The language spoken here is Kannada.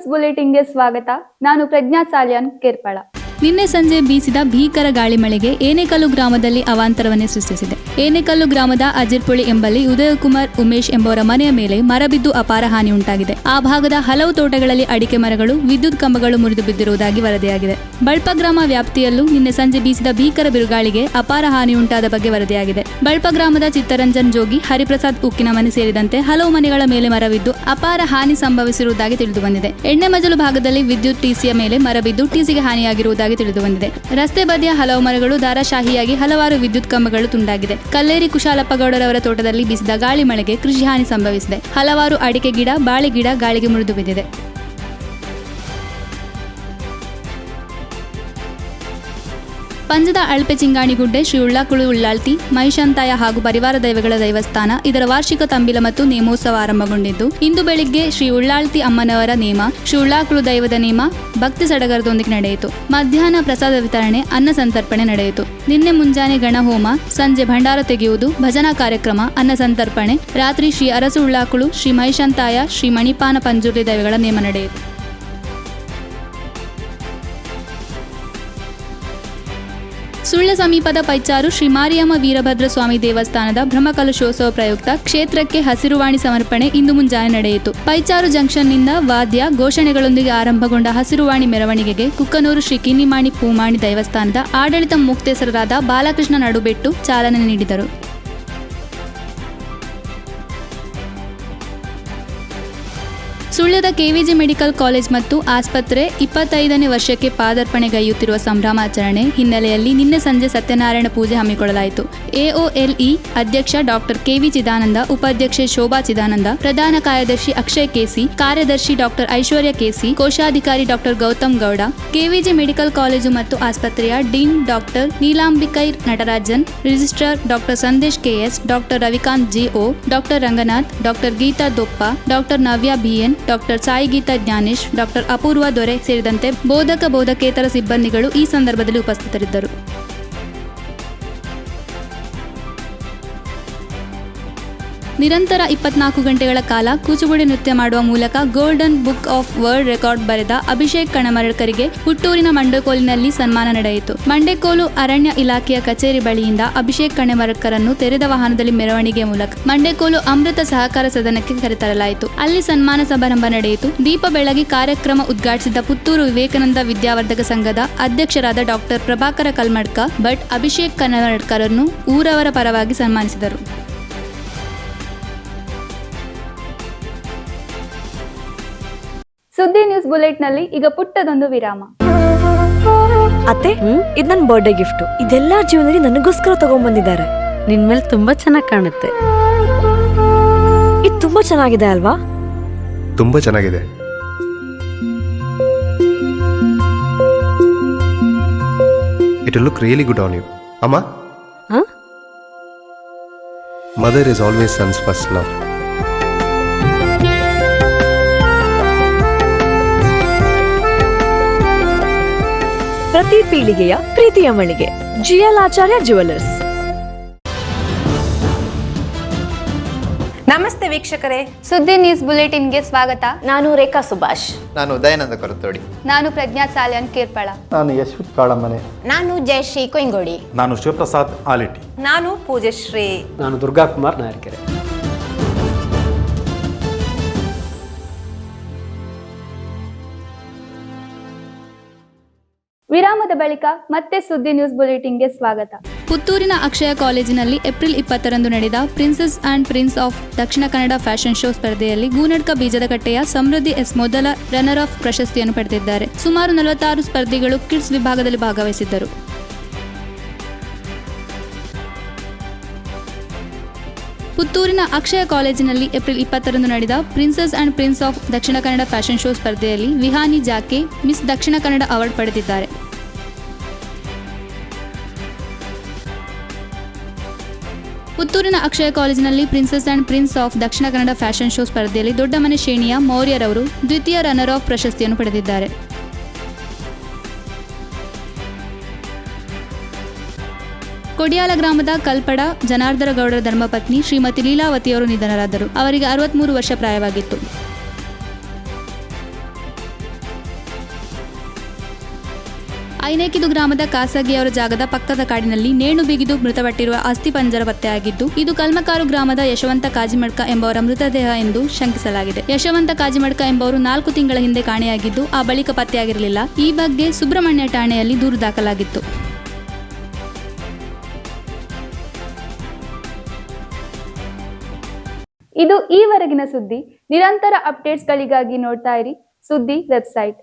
ನ್ಯೂಸ್ ಬುಲೆಟಿನ್ಗೆ ಸ್ವಾಗತ. ನಾನು ಪ್ರಜ್ಞಾ ಸಾಲ್ಯಾನ್ ಕೇರ್ಪಳ. ನಿನ್ನೆ ಸಂಜೆ ಬೀಸಿದ ಭೀಕರ ಗಾಳಿ ಮಳೆಗೆ ಏನೆಕಲ್ಲು ಗ್ರಾಮದಲ್ಲಿ ಅವಾಂತರವನ್ನೇ ಸೃಷ್ಟಿಸಿದೆ. ಏನೆಕಲ್ಲು ಗ್ರಾಮದ ಅಜಿರ್ಪುಳಿ ಎಂಬಲ್ಲಿ ಉದಯಕುಮಾರ್ ಉಮೇಶ್ ಎಂಬುವರ ಮನೆಯ ಮೇಲೆ ಮರ ಬಿದ್ದು ಅಪಾರ ಹಾನಿ ಉಂಟಾಗಿದೆ. ಆ ಭಾಗದ ಹಲವು ತೋಟಗಳಲ್ಲಿ ಅಡಿಕೆ ಮರಗಳು, ವಿದ್ಯುತ್ ಕಂಬಗಳು ಮುರಿದು ಬಿದ್ದಿರುವುದಾಗಿ ವರದಿಯಾಗಿದೆ. ಬಳ್ಪ ಗ್ರಾಮ ವ್ಯಾಪ್ತಿಯಲ್ಲೂ ನಿನ್ನೆ ಸಂಜೆ ಬೀಸಿದ ಭೀಕರ ಬಿರುಗಾಳಿಗೆ ಅಪಾರ ಹಾನಿ ಉಂಟಾದ ಬಗ್ಗೆ ವರದಿಯಾಗಿದೆ. ಬಳ್ಪ ಗ್ರಾಮದ ಚಿತ್ತರಂಜನ್ ಜೋಗಿ, ಹರಿಪ್ರಸಾದ್ ಉಕ್ಕಿನ ಮನೆ ಸೇರಿದಂತೆ ಹಲವು ಮನೆಗಳ ಮೇಲೆ ಮರಬಿದ್ದು ಅಪಾರ ಹಾನಿ ಸಂಭವಿಸಿರುವುದಾಗಿ ತಿಳಿದುಬಂದಿದೆ. ಎಣ್ಣೆಮಜಲು ಭಾಗದಲ್ಲಿ ವಿದ್ಯುತ್ ಟಿಸಿಯ ಮೇಲೆ ಮರ ಬಿದ್ದು ಟಿಸಿಗೆ ಹಾನಿಯಾಗಿರುವುದಾಗಿ ತಿಳಿದುಬಂದಿದೆ. ರಸ್ತೆ ಬದಿಯ ಹಲವು ಮರಗಳು ದಾರಾಶಾಹಿಯಾಗಿ ಹಲವಾರು ವಿದ್ಯುತ್ ಕಂಬಗಳು ತುಂಡಾಗಿದೆ. ಕಲ್ಲೇರಿ ಕುಶಾಲಪ್ಪಗೌಡರವರ ತೋಟದಲ್ಲಿ ಬೀಸಿದ ಗಾಳಿ ಮಳೆಗೆ ಕೃಷಿ ಹಾನಿ ಸಂಭವಿಸಿದೆ. ಹಲವಾರು ಅಡಿಕೆ ಗಿಡ, ಬಾಳೆ ಗಿಡ ಗಾಳಿಗೆ ಮುರಿದು ಬಿದ್ದಿದೆ. ಪಂಜದ ಅಳ್ಪೆ ಚಿಂಗಾಣಿಗುಡ್ಡೆ, ಶ್ರೀ ಉಳ್ಳಾಕುಳು ಉಳ್ಳಾಳ್ತಿ, ಮಹಿಷಾಂತಾಯ ಹಾಗೂ ಪರಿವಾರ ದೈವಗಳ ದೈವಸ್ಥಾನ ಇದರ ವಾರ್ಷಿಕ ತಂಬಿಲ ಮತ್ತು ನೇಮೋತ್ಸವ ಆರಂಭಗೊಂಡಿದ್ದು, ಇಂದು ಬೆಳಿಗ್ಗೆ ಶ್ರೀ ಉಳ್ಳಾಳ್ತಿ ಅಮ್ಮನವರ ನೇಮ, ಶ್ರೀ ಉಳ್ಳಾಕುಳು ದೈವದ ನೇಮ ಭಕ್ತಿ ಸಡಗರದೊಂದಿಗೆ ನಡೆಯಿತು. ಮಧ್ಯಾಹ್ನ ಪ್ರಸಾದ ವಿತರಣೆ, ಅನ್ನ ಸಂತರ್ಪಣೆ ನಡೆಯಿತು. ನಿನ್ನೆ ಮುಂಜಾನೆ ಗಣಹೋಮ, ಸಂಜೆ ಭಂಡಾರ ತೆಗೆಯುವುದು, ಭಜನಾ ಕಾರ್ಯಕ್ರಮ, ಅನ್ನ ಸಂತರ್ಪಣೆ, ರಾತ್ರಿ ಶ್ರೀ ಅರಸು ಉಳ್ಳಾಕುಳು, ಶ್ರೀ ಮಹಿಷಾಂತಾಯ, ಶ್ರೀ ಮಣಿಪಾನ ಪಂಜುರ್ಲಿ ದೈವಗಳ ನೇಮ ನಡೆಯಿತು. ಸುಳ್ಯ ಸಮೀಪದ ಪೈಚಾರು ಶ್ರೀ ಮಾರಿಯಮ್ಮ ವೀರಭದ್ರ ಸ್ವಾಮಿ ದೇವಸ್ಥಾನದ ಬ್ರಹ್ಮಕಲಶೋತ್ಸವ ಪ್ರಯುಕ್ತ ಕ್ಷೇತ್ರಕ್ಕೆ ಹಸಿರುವಾಣಿ ಸಮರ್ಪಣೆ ಇಂದು ಮುಂಜಾನೆ ನಡೆಯಿತು. ಪೈಚಾರು ಜಂಕ್ಷನ್ನಿಂದ ವಾದ್ಯ ಘೋಷಣೆಗಳೊಂದಿಗೆ ಆರಂಭಗೊಂಡ ಹಸಿರುವಾಣಿ ಮೆರವಣಿಗೆಗೆ ಕುಕ್ಕನೂರು ಶ್ರೀ ಕಿನ್ನಿಮಾಣಿ ಪೂಮಾಣಿ ದೇವಸ್ಥಾನದ ಆಡಳಿತ ಮುಕ್ತೇಸರರಾದ ಬಾಲಕೃಷ್ಣ ನಡುಬೆಟ್ಟು ಚಾಲನೆ ನೀಡಿದರು. ಸುಳ್ಯದ ಕೆವಿಜಿ ಮೆಡಿಕಲ್ ಕಾಲೇಜ್ ಮತ್ತು ಆಸ್ಪತ್ರೆ 25ನೇ ವರ್ಷಕ್ಕೆ ಪಾದಾರ್ಪಣೆಗೈಯುತ್ತಿರುವ ಸಂಭ್ರಮಾಚರಣೆ ಹಿನ್ನೆಲೆಯಲ್ಲಿ ನಿನ್ನೆ ಸಂಜೆ ಸತ್ಯನಾರಾಯಣ ಪೂಜೆ ಹಮ್ಮಿಕೊಳ್ಳಲಾಯಿತು. ಎಒಎಲ್ಇ ಅಧ್ಯಕ್ಷ ಡಾಕ್ಟರ್ ಕೆವಿ ಚಿದಾನಂದ, ಉಪಾಧ್ಯಕ್ಷೆ ಶೋಭಾ ಚಿದಾನಂದ, ಪ್ರಧಾನ ಕಾರ್ಯದರ್ಶಿ ಅಕ್ಷಯ್ ಕೆಸಿ, ಕಾರ್ಯದರ್ಶಿ ಡಾಕ್ಟರ್ ಐಶ್ವರ್ಯ ಕೆಸಿ, ಕೋಶಾಧಿಕಾರಿ doctor Gautam Gowda, KVG medical college ಮತ್ತು ಆಸ್ಪತ್ರೆಯ ಡೀನ್ ಡಾಕ್ಟರ್ ನೀಲಾಂಬಿಕೈರ್ Natarajan, registrar doctor Sandesh KS, doctor Ravikanth GO, doctor Ranganath, doctor Geetha Doppa, doctor Navya BN, doctor Sai Geetha Gyanesh, doctor Apoorva Dore ಸೇರಿದಂತೆ ಬೋಧಕೇತರ ಸಿಬ್ಬಂದಿಗಳು ಈ ಸಂದರ್ಭದಲ್ಲಿ ಉಪಸ್ಥಿತರಿದ್ದರು. ನಿರಂತರ 24 ಗಂಟೆಗಳ ಕಾಲ ಕೂಚುಪುಡಿ ನೃತ್ಯ ಮಾಡುವ ಮೂಲಕ golden book of world record ಬರೆದ ಅಭಿಷೇಕ್ ಕಣಮರಡ್ಕರಿಗೆ ಹುಟ್ಟೂರಿನ ಮಂಡೇಕೋಲಿನಲ್ಲಿ ಸನ್ಮಾನ ನಡೆಯಿತು. ಮಂಡೇಕೋಲು ಅರಣ್ಯ ಇಲಾಖೆಯ ಕಚೇರಿ ಬಳಿಯಿಂದ ಅಭಿಷೇಕ್ ಕಣಮರಡ್ಕರನ್ನು ತೆರೆದ ವಾಹನದಲ್ಲಿ ಮೆರವಣಿಗೆ ಮೂಲಕ ಮಂಡೇಕೋಲು ಅಮೃತ ಸಹಕಾರ ಸದನಕ್ಕೆ ಕರೆತರಲಾಯಿತು. ಅಲ್ಲಿ ಸನ್ಮಾನ ಸಮಾರಂಭ ನಡೆಯಿತು. ದೀಪ ಬೆಳಗಿ ಕಾರ್ಯಕ್ರಮ ಉದ್ಘಾಟಿಸಿದ ಪುತ್ತೂರು ವಿವೇಕಾನಂದ ವಿದ್ಯಾವರ್ಧಕ ಸಂಘದ ಅಧ್ಯಕ್ಷರಾದ ಡಾಕ್ಟರ್ ಪ್ರಭಾಕರ ಕಲ್ಮಡ್ಕ ಭಟ್ ಅಭಿಷೇಕ್ ಕಣಮರಡ್ಕರನ್ನು ಊರವರ ಪರವಾಗಿ ಸನ್ಮಾನಿಸಿದರು. ಸುದ್ದಿ ನ್ಯೂಸ್ ಬುಲೆಟ್ನಲ್ಲಿ ಈಗ ಪುಟ್ಟದೊಂದು ವಿರಾಮ. ಅತ್ತೆ, ಇದು ನನ್ನ ಬರ್ಡೇ ಗಿಫ್ಟ್. ಇದೆಲ್ಲ ಜೀವನದಲ್ಲಿ ನನಗೋಸ್ಕರ ತಗೊಂಡ್ಬಂದಿದ್ದಾರೆ. ನಿನ್ ಮೇಲೆ ತುಂಬಾ ಚೆನ್ನಾಗಿ ಕಾಣುತ್ತೆ. ಇದು ತುಂಬಾ ಚೆನ್ನಾಗಿದೆ ಅಲ್ವಾ? ತುಂಬಾ ಚೆನ್ನಾಗಿದೆ. It will look really good on you. Amma? Huh? Mother is always son's first love. ಪ್ರತಿ ಪೀಳಿಗೆಯ ಪ್ರೀತಿಯ ಮಳಿಗೆ ಜಿಎಲ್ ಆಚಾರ್ಯ ಜ್ಯುವೆಲರ್ಸ್. ನಮಸ್ತೆ ವೀಕ್ಷಕರೇ, ಸುದ್ದಿ ನ್ಯೂಸ್ ಬುಲೆಟಿನ್ಗೆ ಸ್ವಾಗತ. ನಾನು ರೇಖಾ ಸುಭಾಷ್. ನಾನು ದಯಾನಂದ ಕೊರತೋಡಿ. ನಾನು ಪ್ರಜ್ಞಾ ಸಾಲ್ಯಾನ್ ಕೇರ್ಪಳ. ನಾನು ಯಶವಂತ್ ಕಾಳಮನೆ. ನಾನು ಜಯಶ್ರೀ ಕೊಯ್ಗೋಡಿ. ನಾನು ಶಿವಪ್ರಸಾದ್ ಆಲಿಟಿ. ನಾನು ಪೂಜಶ್ರೀ. ನಾನು ದುರ್ಗಾಕುಮಾರ್ ನಾಯರ್ಕೆರೆ. ವಿರಾಮದ ಬಳಿಕ ಮತ್ತೆ ಸುದ್ದಿ ನ್ಯೂಸ್ ಬುಲೆಟಿನ್ಗೆ ಸ್ವಾಗತ. ಪುತ್ತೂರಿನ ಅಕ್ಷಯ ಕಾಲೇಜಿನಲ್ಲಿ ಏಪ್ರಿಲ್ 20ರಂದು ನಡೆದ princess and prince of Dakshina Kannada fashion show ಸ್ಪರ್ಧೆಯಲ್ಲಿ ಗೂನಡ್ಕ ಬೀಜದಕಟ್ಟೆಯ ಸಮೃದ್ಧಿ ಎಸ್ ಮೊದಲ ರನ್ನರ್ ಆಫ್ ಪ್ರಶಸ್ತಿಯನ್ನು ಪಡೆದಿದ್ದಾರೆ. ಸುಮಾರು 46 ಸ್ಪರ್ಧಿಗಳು ಕಿಡ್ಸ್ ವಿಭಾಗದಲ್ಲಿ ಭಾಗವಹಿಸಿದ್ದರು. ಪುತ್ತೂರಿನ ಅಕ್ಷಯ ಕಾಲೇಜಿನಲ್ಲಿ ಏಪ್ರಿಲ್ 20ರಂದು ನಡೆದ princess and prince of Dakshina Kannada fashion show ಸ್ಪರ್ಧೆಯಲ್ಲಿ ವಿಹಾನಿ ಜಾಕೆ ಮಿಸ್ ದಕ್ಷಿಣ ಕನ್ನಡ ಅವಾರ್ಡ್ ಪಡೆದಿದ್ದಾರೆ. ಪುತ್ತೂರಿನ ಅಕ್ಷಯ ಕಾಲೇಜಿನಲ್ಲಿ princess and prince of Dakshina Kannada fashion show ಸ್ಪರ್ಧೆಯಲ್ಲಿ ದೊಡ್ಡ ಮನೆ ಶ್ರೇಣಿಯ ಮೌರ್ಯರವರು ದ್ವಿತೀಯ ರನ್ನರ್ ಆಫ್ ಪ್ರಶಸ್ತಿಯನ್ನು ಪಡೆದಿದ್ದಾರೆ. ಕೊಡಿಯಾಲ ಗ್ರಾಮದ ಕಲ್ಪಡ ಜನಾರ್ದನ ಗೌಡರ ಧರ್ಮಪತ್ನಿ ಶ್ರೀಮತಿ ಲೀಲಾವತಿಯವರು ನಿಧನರಾದರು. ಅವರಿಗೆ 63 ವರ್ಷ ಪ್ರಾಯವಾಗಿತ್ತು. ಐನೇಕಿದು ಗ್ರಾಮದ ಖಾಸಗಿಯವರ ಜಾಗದ ಪಕ್ಕದ ಕಾಡಿನಲ್ಲಿ ನೇಣು ಬಿಗಿದು ಮೃತಪಟ್ಟಿರುವ ಅಸ್ಥಿಪಂಜರ ಪತ್ತೆಯಾಗಿದ್ದು, ಇದು ಕಲ್ಮಕಾರು ಗ್ರಾಮದ ಯಶವಂತ ಕಾಜಿಮಡ್ಕ ಎಂಬವರ ಮೃತದೇಹ ಎಂದು ಶಂಕಿಸಲಾಗಿದೆ. ಯಶವಂತ ಕಾಜಿಮಡ್ಕ ಎಂಬವರು 4 ತಿಂಗಳ ಹಿಂದೆ ಕಾಣೆಯಾಗಿದ್ದು, ಆ ಬಳಿಕ ಪತ್ತೆಯಾಗಿರಲಿಲ್ಲ. ಈ ಬಗ್ಗೆ ಸುಬ್ರಹ್ಮಣ್ಯ ಠಾಣೆಯಲ್ಲಿ ದೂರು ದಾಖಲಾಗಿತ್ತು. ಇದು ಈವರೆಗಿನ ಸುದ್ದಿ. ನಿರಂತರ ಅಪ್ಡೇಟ್ಸ್ಗಳಿಗಾಗಿ ನೋಡ್ತಾ ಇರಿ ಸುದ್ದಿ ವೆಬ್ಸೈಟ್.